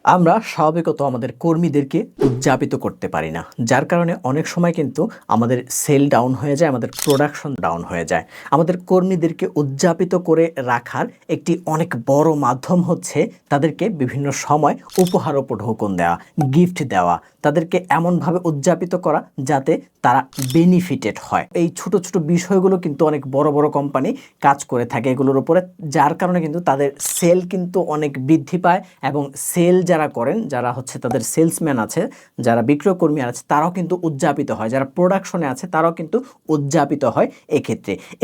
আমরা স্বাভাবিকত আমাদের কর্মীদেরকে উদযাপিত করতে পারি না, যার কারণে অনেক সময় কিন্তু আমাদের সেল ডাউন হয়ে যায়, আমাদের প্রোডাকশন ডাউন হয়ে যায়। আমাদের কর্মীদেরকে উদযাপিত করে রাখার একটি অনেক বড় মাধ্যম হচ্ছে তাদেরকে বিভিন্ন সময় উপহার উপঢৌকন দেওয়া, গিফট দেওয়া, তাদেরকে এমনভাবে উদযাপিত করা যাতে তারা বেনিফিটেড হয়। এই ছোট ছোট বিষয়গুলো কিন্তু অনেক বড় বড় কোম্পানি কাজ করে থাকে এগুলোর উপরে, যার কারণে কিন্তু তাদের সেল কিন্তু অনেক বৃদ্ধি পায় এবং সেল যারা করেন, যারা হচ্ছে তাদের সেলসম্যান আছে, যারা বিক্রয় কর্মী আছে, তারাও কিন্তু উদযাপিত হয়, যারা প্রোডাকশনে আছে তারাও কিন্তু উদযাপিত হয়।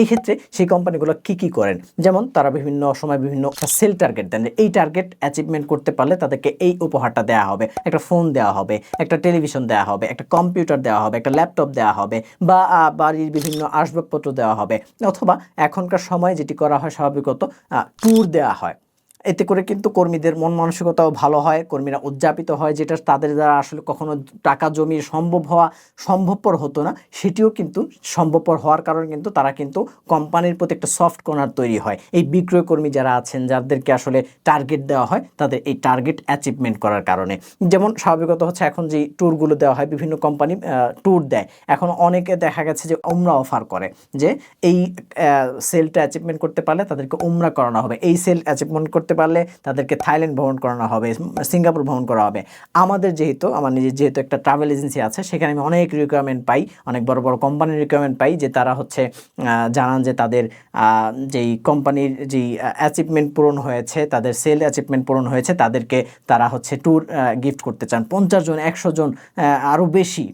এক্ষেত্রে সেই কোম্পানিগুলো কি করেন, যেমন তারা বিভিন্ন সময় বিভিন্ন সেল টার্গেট দেন, এই টার্গেট অ্যাচিভমেন্ট করতে পারলে তাদেরকে এই উপহারটা দেওয়া হবে, একটা ফোন দেওয়া হবে, একটা টেলিভিশন দেওয়া হবে, একটা কম্পিউটার দেওয়া হবে, একটা ল্যাপটপ দেওয়া হবে, বা বাড়ির বিভিন্ন আসবাবপত্র দেওয়া হবে, অথবা এখনকার সময় যেটি করা হয় স্বাভাবিকত ট্যুর দেওয়া হয়। এতে করে কিন্তু কর্মীদের মন মানসিকতাও ভালো হয়, কর্মীরা উদযাপিত হয়, যেটা তাদের দ্বারা আসলে কখনো টাকা জমিয়ে সম্ভবপর হতো না, সেটিও কিন্তু সম্ভবপর হওয়ার কারণে কিন্তু তারা কিন্তু কোম্পানির প্রতি একটা সফট কর্নার তৈরি হয়। এই বিক্রয় কর্মী যারা আছেন, যাদেরকে আসলে টার্গেট দেওয়া হয়, তাদের এই টার্গেট অ্যাচিভমেন্ট করার কারণে, যেমন স্বাভাবিকত হচ্ছে এখন যে ট্যুরগুলো দেওয়া হয়, বিভিন্ন কোম্পানি ট্যুর দেয়, এখন অনেকে দেখা গেছে যে উমরা অফার করে, যে এই সেলটা অ্যাচিভমেন্ট করতে পারলে তাদেরকে উমরা করানো হবে, এই সেল অ্যাচিভমেন্ট করতে পারলে তাদেরকে থাইল্যান্ড ভ্রমণ করানো হবে, সিঙ্গাপুর ভ্রমণ করা হবে। আমার নিজের যেহেতু একটা ট্রাভেল এজেন্সি আছে, সেখানে আমি অনেক রিকোয়ারমেন্ট পাই, অনেক বড় বড় কোম্পানির রিকোয়ারমেন্ট পাই, যে তারা হচ্ছে জানান যে তাদের যেই কোম্পানির যেই অ্যাচিভমেন্ট পূরণ হয়েছে, তাদের সেল অ্যাচিভমেন্ট পূরণ হয়েছে, তাদেরকে তারা হচ্ছে ট্যুর গিফট করতে চান, 50 জন 100 জন আরও বেশি,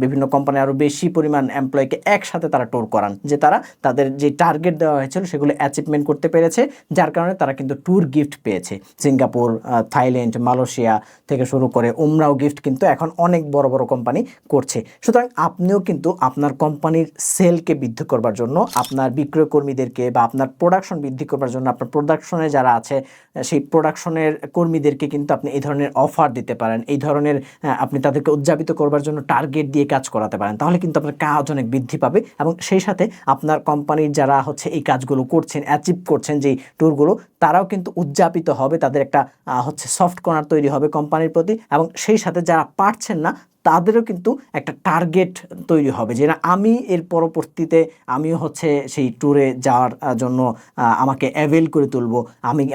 বিভিন্ন কোম্পানি আরও বেশি পরিমাণ এমপ্লয়িকে একসাথে তারা ট্যুর করান, যে তারা তাদের যে টার্গেট দেওয়া হয়েছিল সেগুলো অ্যাচিভমেন্ট করতে পেরেছে, যার কারণে তারা কিন্তু ট্যুর গিফট পেয়েছে। সিঙ্গাপুর, থাইল্যান্ড, মালয়েশিয়া থেকে শুরু করে উমরাও গিফট কিন্তু এখন অনেক বড় বড় কোম্পানি করছে। সুতরাং আপনিও কিন্তু আপনার কোম্পানির সেলকে বৃদ্ধি করবার জন্য, আপনার বিক্রয় কর্মীদেরকে বা আপনার প্রোডাকশন বৃদ্ধি করবার জন্য, আপনার প্রোডাকশনে যারা আছে সেই প্রোডাকশনের কর্মীদেরকে কিন্তু আপনি এই ধরনের অফার দিতে পারেন, এই ধরনের আপনি তাদেরকে উদযাপিত করবার জন্য টার্গেট দিয়ে কাজ করাতে পারেন, তাহলে কিন্তু আপনার কাজ অনেক বৃদ্ধি পাবে এবং সেই সাথে আপনার কোম্পানির যারা হচ্ছে এই কাজগুলো করছেন, অ্যাচিভ করছেন যেই ট্যুরগুলো, তারাও কিন্তু উদযাপিত হবে, তাদের একটা হচ্ছে সফট কর্নার তৈরি হবে কোম্পানির প্রতি, এবং সেই সাথে যারা পারছেন না তাদেরও কিন্তু একটা টার্গেট তৈরি হবে, যে না, আমি এর পরবর্তীতে আমিও হচ্ছে সেই ট্যুরে যাওয়ার জন্য আমাকে অ্যাভেল করে তুলব,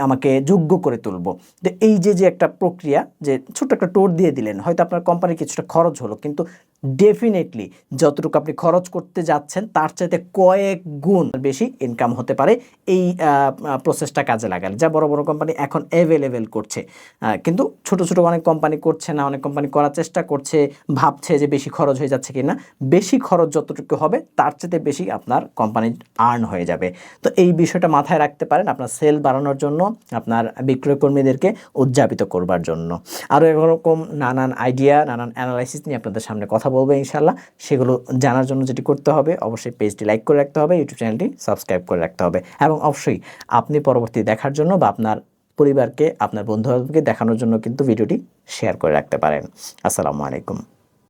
আমাকে যোগ্য করে তুলব। তো এই যে একটা প্রক্রিয়া, যে ছোট্ট একটা ট্যুর দিয়ে দিলেন, হয়তো আপনার কোম্পানির কিছুটা খরচ হলো, কিন্তু ডেফিনেটলি যতটুকু আপনি খরচ করতে যাচ্ছেন তার চাইতে কয়েক গুণ বেশি ইনকাম হতে পারে এই প্রসেসটা কাজে লাগালে, যা বড় বড় কোম্পানি এখন অ্যাভেলেবেল করছে। কিন্তু ছোট ছোট অনেক কোম্পানি করছে না, অনেক কোম্পানি করার চেষ্টা করছে, ভাবছে যে বেশি খরচ হয়ে যাচ্ছে কিনা। বেশি খরচ যতটুকু হবে তার চাইতে বেশি আপনার কোম্পানির আর্ন হয়ে যাবে। তো এই বিষয়টা মাথায় রাখতে পারেন আপনার সেল বাড়ানোর জন্য, আপনার বিক্রয় কর্মীদেরকে উদযাপিত করবার জন্য। আরও এরকম নানান আইডিয়া, নানান অ্যানালাইসিস নিয়ে আপনাদের সামনে কথা বলবো ইনশাল্লাহ। সেগুলো জানার জন্য যেটি করতে হবে, অবশ্যই পেজটি লাইক করে রাখতে হবে, ইউটিউব চ্যানেলটি সাবস্ক্রাইব করে রাখতে হবে, এবং অবশ্যই আপনি পরবর্তী দেখার জন্য বা আপনার পরিবারকে, আপনার বন্ধু বান্ধবকে দেখানোর জন্য কিন্তু ভিডিওটি শেয়ার করে রাখতে পারেন। আসসালামু আলাইকুম।